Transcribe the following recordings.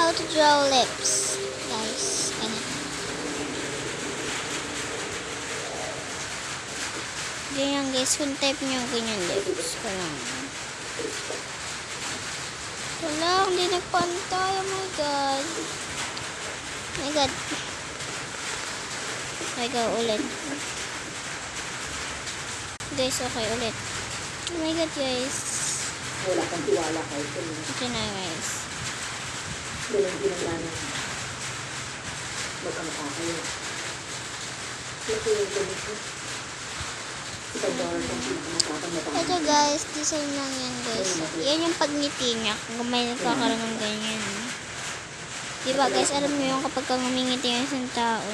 how to draw lips, guys. Ganyan guys, kung type nyo ganyan lips ko lang. Wala, hindi nagpantay. Oh my god. Oh my god. Okay, go ulit. Guys, okay ulit. Oh my god, guys. Wala kang tiwala kahit ito. Okay na, guys. Walang ginagawa. Magkamukha kayo. Ito yung ganito. Ito guys, design lang yan guys. Yan yung pagngiti niya kung may nagkakaroon ng ganyan. Diba guys, alam mo yung kapag kang umingiti yung isang tao.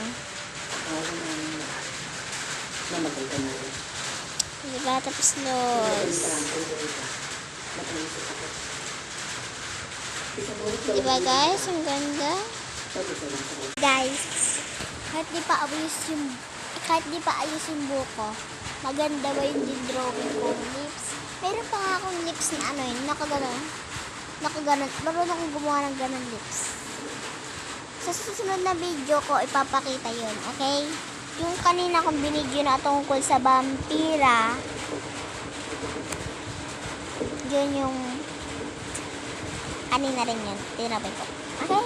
Diba, tapos los. Diba guys, ang ganda. Guys, kahit di pa ayos yung buko, maganda ba yung drawing ko lips? Meron pa nga akong lips na ano yun, nakaganon. Meron akong gumawa ng ganon lips. Sa susunod na video ko, ipapakita yun, okay? Yung kanina kong binidyo na tungkol sa vampira, yun yung kanina rin yun, tinapin ko. Okay?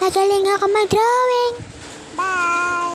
Nagaling ako mag-drawing! Bye!